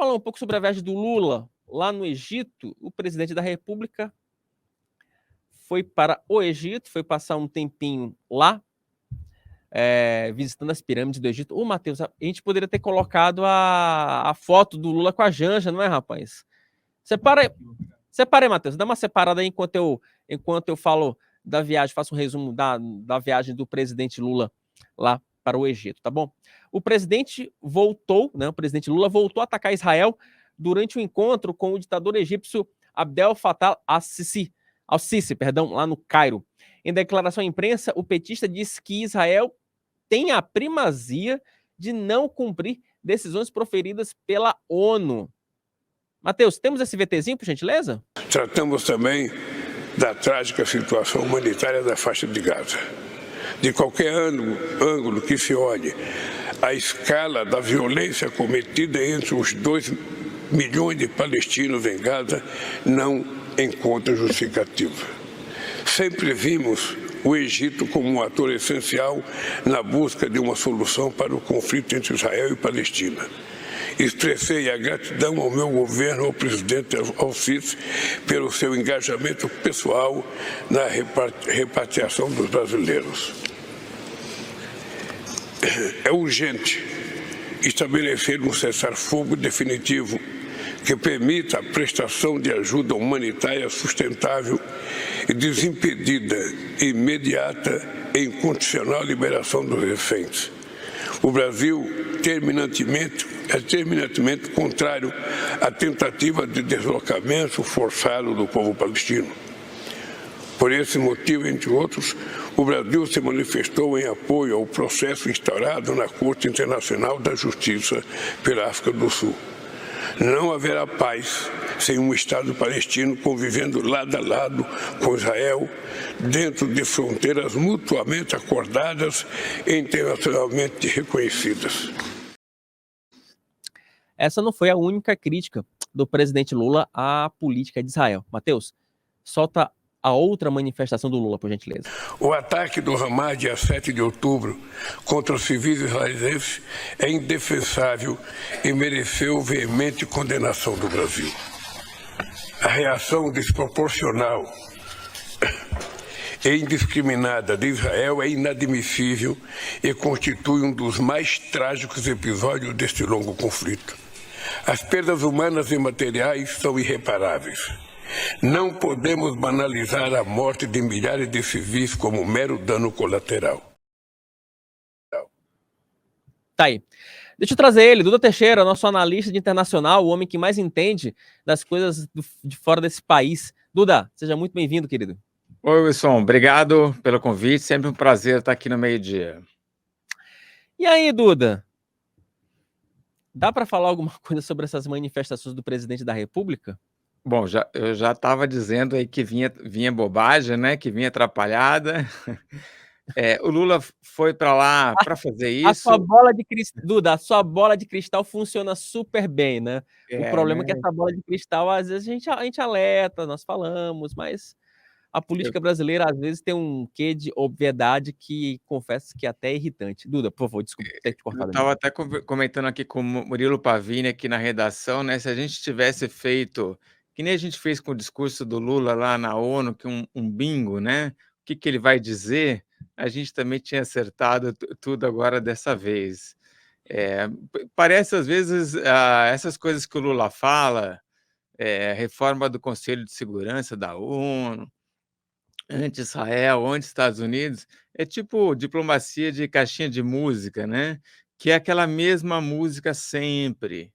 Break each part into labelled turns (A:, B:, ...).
A: falar um pouco sobre a viagem do Lula lá no Egito. O presidente da República foi para o Egito, foi passar um tempinho lá, visitando as pirâmides do Egito. Ô, Matheus, a gente poderia ter colocado a foto do Lula com a Janja, não é, rapaz? Separa aí, Matheus. Dá uma separada aí enquanto eu falo da viagem, faço um resumo da viagem do presidente Lula lá para o Egito, tá bom? O presidente Lula voltou a atacar Israel durante o encontro com o ditador egípcio Abdel Fattah al-Sisi, lá no Cairo. Em declaração à imprensa, o petista disse que Israel tem a primazia de não cumprir decisões proferidas pela ONU. Matheus, temos esse VTzinho, por gentileza?
B: Tratamos também da trágica situação humanitária da faixa de Gaza. De qualquer ângulo que se olhe, a escala da violência cometida entre os 2 milhões de palestinos em Gaza não encontra justificativa. Sempre vimos o Egito como um ator essencial na busca de uma solução para o conflito entre Israel e Palestina. Expressei a gratidão ao meu governo, ao presidente al-Sisi, pelo seu engajamento pessoal na repatriação dos brasileiros. É urgente estabelecer um cessar-fogo definitivo que permita a prestação de ajuda humanitária sustentável e desimpedida, imediata e incondicional liberação dos reféns. O Brasil é terminantemente contrário à tentativa de deslocamento forçado do povo palestino. Por esse motivo, entre outros, o Brasil se manifestou em apoio ao processo instaurado na Corte Internacional da Justiça pela África do Sul. Não haverá paz sem um Estado palestino convivendo lado a lado com Israel, dentro de fronteiras mutuamente acordadas e internacionalmente reconhecidas.
A: Essa não foi a única crítica do presidente Lula à política de Israel. Matheus, solta a outra manifestação do Lula, por gentileza.
B: O ataque do Hamas, dia 7 de outubro, contra os civis israelenses é indefensável e mereceu veemente condenação do Brasil. A reação desproporcional e indiscriminada de Israel é inadmissível e constitui um dos mais trágicos episódios deste longo conflito. As perdas humanas e materiais são irreparáveis. Não podemos banalizar a morte de milhares de civis como um mero dano colateral.
A: Tá aí. Deixa eu trazer ele, Duda Teixeira, nosso analista de internacional, o homem que mais entende das coisas de fora desse país. Duda, seja muito bem-vindo, querido.
C: Oi, Wilson, obrigado pelo convite, sempre um prazer estar aqui no meio-dia.
A: E aí, Duda? Dá para falar alguma coisa sobre essas manifestações do presidente da República?
C: Bom, eu já estava dizendo aí que vinha bobagem, né? Que vinha atrapalhada. O Lula foi para lá para fazer isso.
A: A sua bola de cristal, Duda, a sua bola de cristal funciona super bem, né? O problema é que essa bola de cristal, às vezes, a gente alerta, nós falamos, mas a política brasileira, às vezes, tem um quê de obviedade que, confesso, que até é irritante. Duda, por favor, desculpa ter te cortado.
C: Eu estava até comentando aqui com o Murilo Pavini, aqui na redação, né? Se a gente tivesse feito, que nem a gente fez com o discurso do Lula lá na ONU, que um bingo, né? O que ele vai dizer, a gente também tinha acertado tudo agora dessa vez. Parece, às vezes, essas coisas que o Lula fala, reforma do Conselho de Segurança da ONU, anti-Israel, anti-Estados Unidos, é tipo diplomacia de caixinha de música, né? Que é aquela mesma música sempre.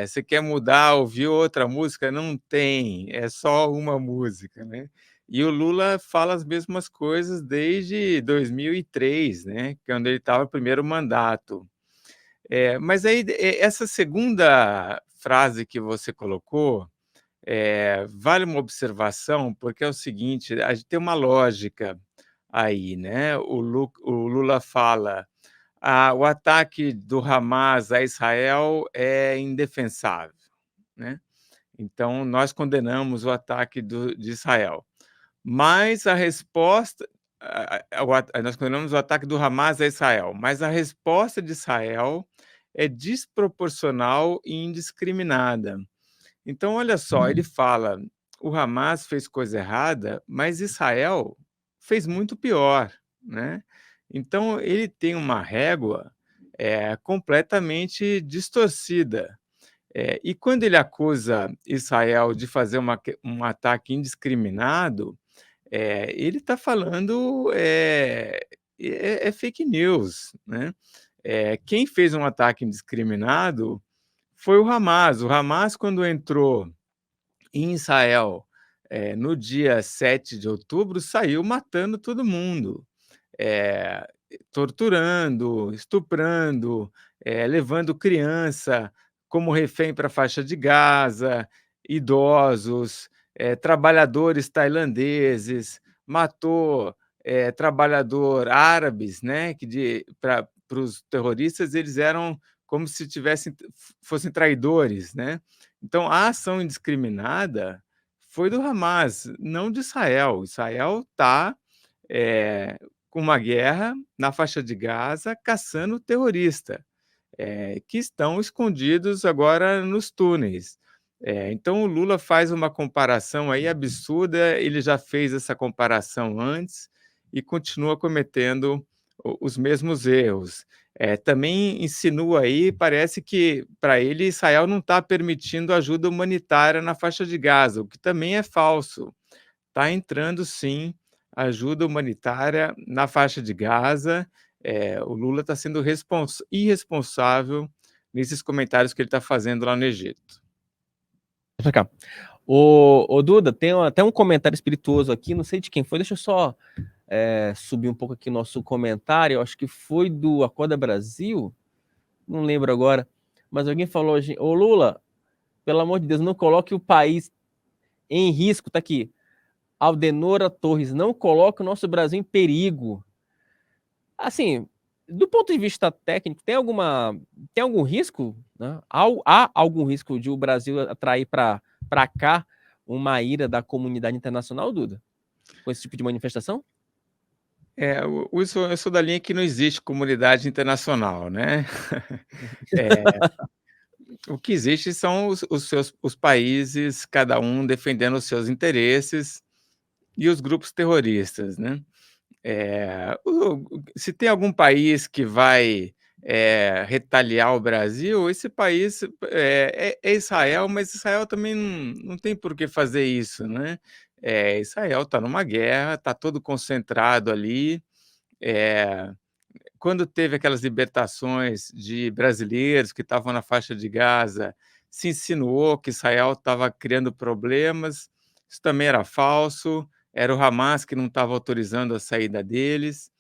C: Você quer mudar, ouvir outra música? Não tem, é só uma música, né? E o Lula fala as mesmas coisas desde 2003, né? Quando ele estava no primeiro mandato. Mas aí, essa segunda frase que você colocou, vale uma observação, porque é o seguinte, a gente tem uma lógica aí, né? O Lula fala, o ataque do Hamas a Israel é indefensável, né? Então, nós condenamos o ataque de Israel. Mas a resposta... nós condenamos o ataque do Hamas a Israel, mas a resposta de Israel é desproporcional e indiscriminada. Então, olha só, ele fala: o Hamas fez coisa errada, mas Israel fez muito pior, né? Então, ele tem uma régua completamente distorcida. E quando ele acusa Israel de fazer um ataque indiscriminado, ele está falando fake news, né? Quem fez um ataque indiscriminado foi o Hamas. O Hamas, quando entrou em Israel, no dia 7 de outubro, saiu matando todo mundo, eh, torturando, estuprando, levando criança como refém para a faixa de Gaza, idosos, trabalhadores tailandeses, matou, trabalhador árabes, né, que para os terroristas eles eram como se fossem traidores, né. Então, a ação indiscriminada foi do Hamas, não de Israel. Israel está com uma guerra na faixa de Gaza, caçando terrorista, que estão escondidos agora nos túneis. Então, o Lula faz uma comparação aí absurda, ele já fez essa comparação antes e continua cometendo os mesmos erros. Também insinua aí, parece que para ele Israel não está permitindo ajuda humanitária na faixa de Gaza, o que também é falso. Está entrando sim ajuda humanitária na faixa de Gaza. O Lula está sendo irresponsável nesses comentários que ele está fazendo lá no Egito.
A: Pra cá. Ô Duda, tem até um comentário espirituoso aqui, não sei de quem foi, deixa eu só subir um pouco aqui nosso comentário, eu acho que foi do Acorda Brasil, não lembro agora, mas alguém falou hoje: ô Lula, pelo amor de Deus, não coloque o país em risco, tá aqui, Aldenora Torres, não coloque o nosso Brasil em perigo. Assim, do ponto de vista técnico, tem algum risco, né? Há algum risco de o Brasil atrair para cá uma ira da comunidade internacional, Duda, com esse tipo de manifestação?
C: Eu sou da linha que não existe comunidade internacional, né? O que existe são os países, cada um defendendo os seus interesses, e os grupos terroristas, né? Se tem algum país que vai retaliar o Brasil, esse país é Israel, mas Israel também não tem por que fazer isso, né? Israel está numa guerra, está todo concentrado ali. Quando teve aquelas libertações de brasileiros que estavam na faixa de Gaza, se insinuou que Israel estava criando problemas, isso também era falso, era o Hamas que não estava autorizando a saída deles,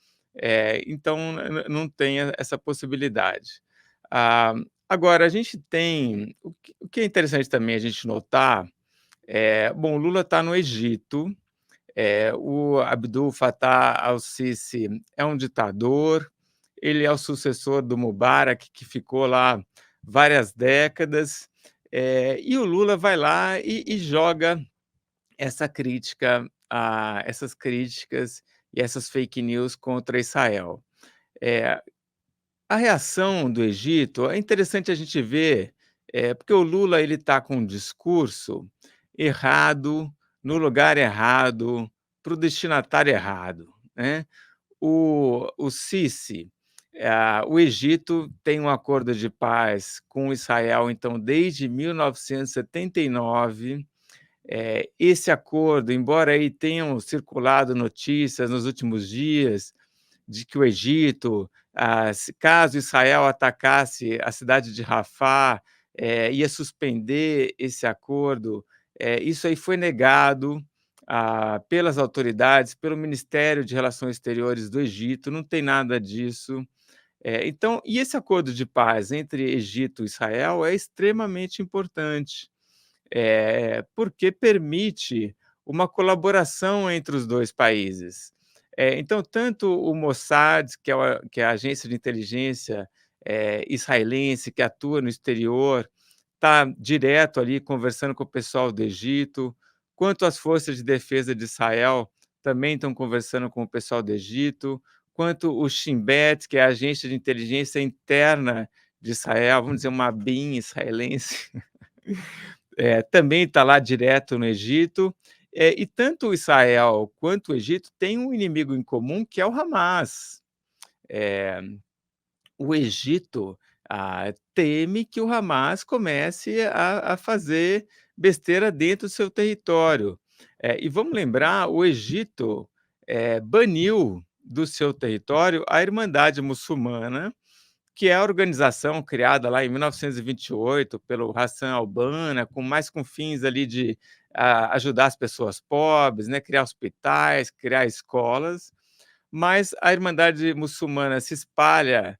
C: então não tem essa possibilidade. Ah, Agora, a gente tem. O que é interessante também a gente notar, bom, o Lula está no Egito, o Abdul Fattah al-Sisi é um ditador, ele é o sucessor do Mubarak, que ficou lá várias décadas, e o Lula vai lá e joga essas críticas e essas fake news contra Israel. A reação do Egito é interessante a gente ver, porque o Lula ele está com um discurso errado, no lugar errado, para o destinatário errado, né? O Sisi, o Egito tem um acordo de paz com Israel, então, desde 1979. Esse acordo, embora aí tenham circulado notícias nos últimos dias de que o Egito, caso Israel atacasse a cidade de Rafah, ia suspender esse acordo. Isso aí foi negado pelas autoridades, pelo Ministério de Relações Exteriores do Egito, não tem nada disso. Então, e esse acordo de paz entre Egito e Israel é extremamente importante, porque permite uma colaboração entre os dois países. Então, tanto o Mossad, que é a agência de inteligência israelense que atua no exterior, está direto ali conversando com o pessoal do Egito, quanto as forças de defesa de Israel também estão conversando com o pessoal do Egito, quanto o Shin Bet, que é a agência de inteligência interna de Israel, vamos dizer, uma BIM israelense, também está lá direto no Egito. E tanto Israel quanto o Egito têm um inimigo em comum, que é o Hamas. O Egito teme que o Hamas comece a fazer besteira dentro do seu território. E vamos lembrar, o Egito baniu do seu território a Irmandade Muçulmana, que é a organização criada lá em 1928 pelo Hassan al-Banna, com fins ali de ajudar as pessoas pobres, né, criar hospitais, criar escolas, mas a Irmandade Muçulmana se espalha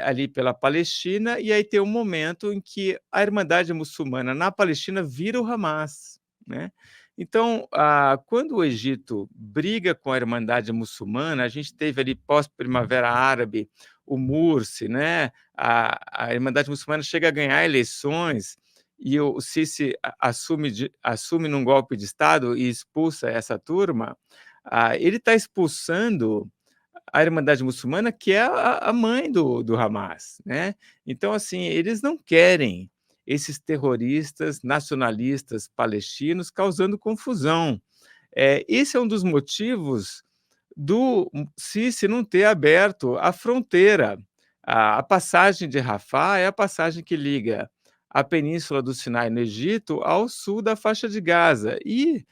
C: ali pela Palestina, e aí tem um momento em que a Irmandade Muçulmana na Palestina vira o Hamas, né? Então, quando o Egito briga com a Irmandade Muçulmana, a gente teve ali pós-Primavera Árabe, o Mursi, né? A Irmandade Muçulmana chega a ganhar eleições e o Sisi assume num golpe de Estado e expulsa essa turma. Ele está expulsando a Irmandade Muçulmana, que é a mãe do Hamas, né? Então, assim, eles não querem esses terroristas nacionalistas palestinos causando confusão. Esse é um dos motivos do Sisi não ter aberto a fronteira. A passagem de Rafah é a passagem que liga a Península do Sinai, no Egito, ao sul da faixa de Gaza. E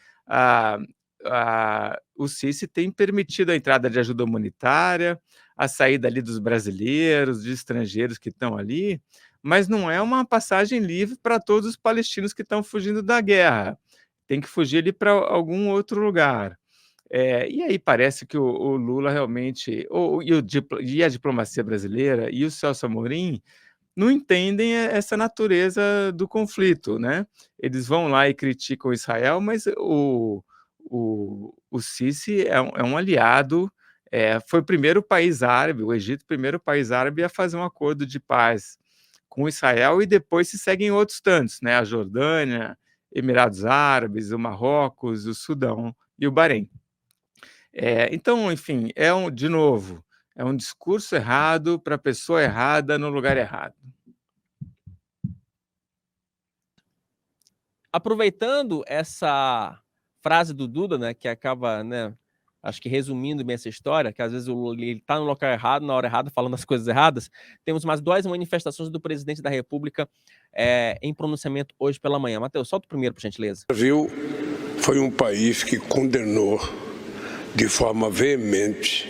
C: o Sisi tem permitido a entrada de ajuda humanitária, a saída ali dos brasileiros, de estrangeiros que estão ali, mas não é uma passagem livre para todos os palestinos que estão fugindo da guerra. Tem que fugir ali para algum outro lugar. E aí parece que o Lula realmente, e a diplomacia brasileira e o Celso Amorim não entendem essa natureza do conflito, né? Eles vão lá e criticam Israel, mas o Sisi é um aliado, foi o primeiro país árabe, o Egito, primeiro país árabe a fazer um acordo de paz com Israel, e depois se seguem outros tantos, né? A Jordânia, Emirados Árabes, o Marrocos, o Sudão e o Bahrein. Então, enfim, de novo, é um discurso errado para a pessoa errada no lugar errado.
A: Aproveitando essa frase do Duda, né, que acaba, né, acho que resumindo bem essa história, que às vezes o Lula está no local errado, na hora errada, falando as coisas erradas, temos mais 2 manifestações do presidente da República em pronunciamento hoje pela manhã. Matheus, solta o primeiro, por gentileza.
B: O Brasil foi um país que condenou de forma veemente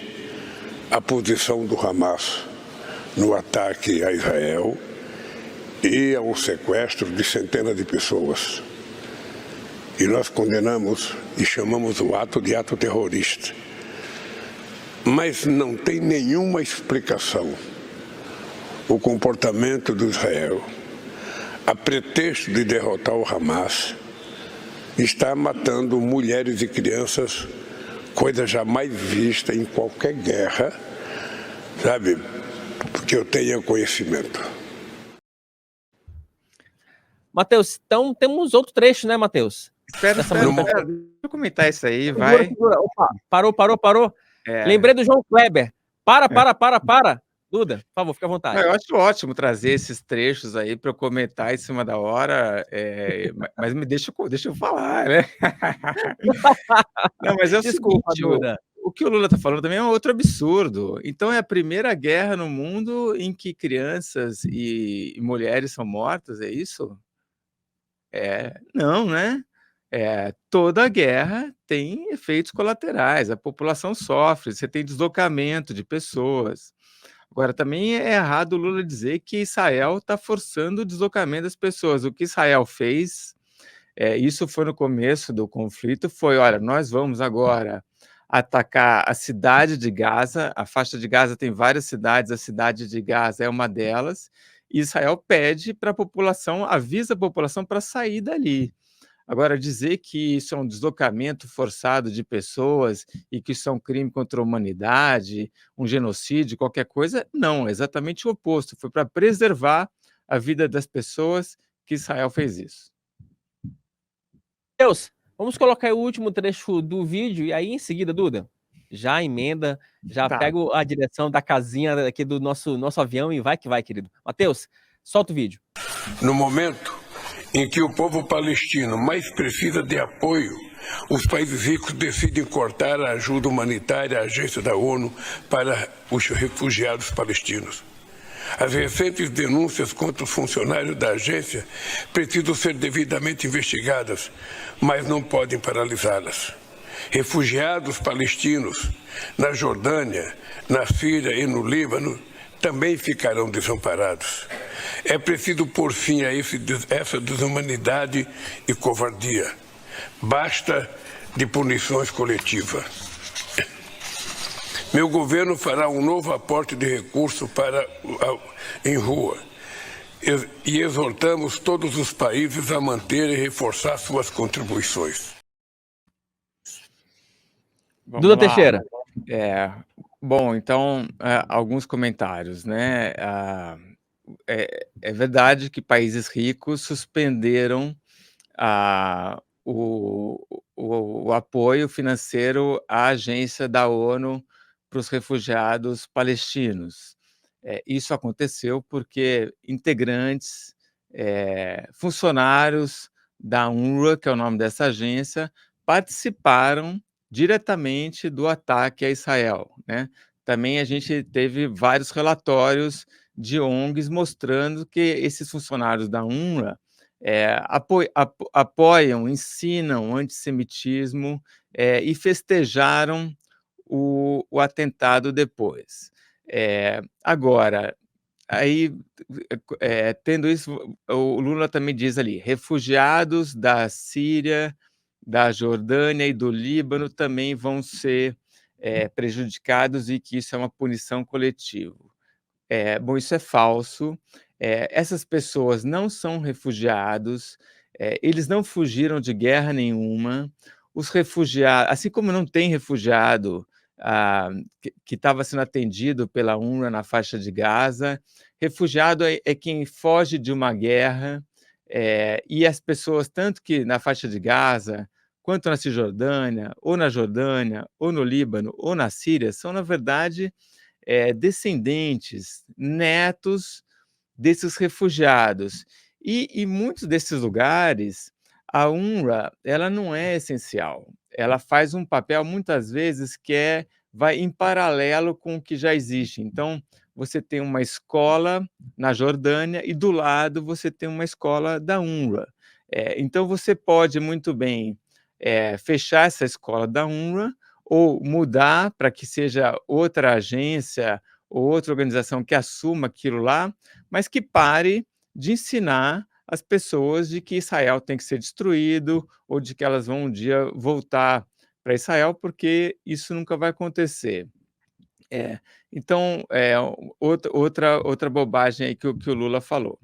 B: a posição do Hamas no ataque a Israel e ao sequestro de centenas de pessoas. E nós condenamos e chamamos o ato de ato terrorista. Mas não tem nenhuma explicação o comportamento do Israel, a pretexto de derrotar o Hamas, está matando mulheres e crianças, coisa jamais vista em qualquer guerra, sabe, que eu tenha conhecimento.
A: Matheus, então temos outro trecho, né, Matheus?
C: Espera, deixa eu comentar isso aí, vai.
A: Opa, parou. Lembrei do João Kleber. Para. Duda, por favor, fica à vontade.
C: Eu acho ótimo trazer esses trechos aí para eu comentar em cima da hora, mas deixa eu falar, né? Não, mas
A: Desculpa,
C: seguinte,
A: Duda.
C: o que o Lula está falando também é um outro absurdo. Então é a primeira guerra no mundo em que crianças e mulheres são mortas, é isso? Não, né? Toda guerra tem efeitos colaterais, a população sofre, você tem deslocamento de pessoas. Agora, também é errado o Lula dizer que Israel está forçando o deslocamento das pessoas. O que Israel fez, isso foi no começo do conflito, foi, olha, nós vamos agora atacar a cidade de Gaza, a faixa de Gaza tem várias cidades, a cidade de Gaza é uma delas, e Israel pede para a população, avisa a população para sair dali. Agora, dizer que isso é um deslocamento forçado de pessoas e que isso é um crime contra a humanidade, um genocídio, qualquer coisa, não, é exatamente o oposto. Foi para preservar a vida das pessoas que Israel fez isso.
A: Matheus, vamos colocar aí o último trecho do vídeo e aí em seguida, Duda. Já emenda, já
C: Tá.
A: pega a direção da casinha aqui do nosso avião e vai que vai, querido. Matheus, solta o vídeo.
B: No momento em que o povo palestino mais precisa de apoio, os países ricos decidem cortar a ajuda humanitária à agência da ONU para os refugiados palestinos. As recentes denúncias contra os funcionários da agência precisam ser devidamente investigadas, mas não podem paralisá-las. Refugiados palestinos na Jordânia, na Síria e no Líbano também ficarão desamparados. É preciso pôr fim a essa desumanidade e covardia. Basta de punições coletivas. Meu governo fará um novo aporte de recursos em rua e exortamos todos os países a manter e reforçar suas contribuições.
C: Vamos
A: Duda
C: lá.
A: Teixeira.
C: Bom, então, alguns comentários, né? É verdade que países ricos suspenderam o apoio financeiro à agência da ONU para os refugiados palestinos. Isso aconteceu porque integrantes, funcionários da UNRWA, que é o nome dessa agência, participaram diretamente do ataque a Israel, né? Também a gente teve vários relatórios de ONGs mostrando que esses funcionários da UNRWA apoiam, ensinam o antissemitismo e festejaram o atentado depois. Agora, aí, tendo isso, o Lula também diz ali, refugiados da Síria, da Jordânia e do Líbano também vão ser prejudicados e que isso é uma punição coletiva. Bom, isso é falso. Essas pessoas não são refugiados, eles não fugiram de guerra nenhuma. Os refugiados, assim como não tem refugiado que estava sendo atendido pela UNRWA na faixa de Gaza, refugiado é quem foge de uma guerra, e as pessoas, tanto que na faixa de Gaza, quanto na Cisjordânia, ou na Jordânia, ou no Líbano, ou na Síria, são, na verdade, descendentes, netos desses refugiados. E muitos desses lugares, a UNRWA, ela não é essencial. Ela faz um papel, muitas vezes, que vai em paralelo com o que já existe. Então, você tem uma escola na Jordânia e, do lado, você tem uma escola da UNRWA. Então, você pode muito bem fechar essa escola da UNRWA ou mudar para que seja outra agência ou outra organização que assuma aquilo lá, mas que pare de ensinar as pessoas de que Israel tem que ser destruído ou de que elas vão um dia voltar para Israel, porque isso nunca vai acontecer. Então, outra bobagem aí que o Lula falou.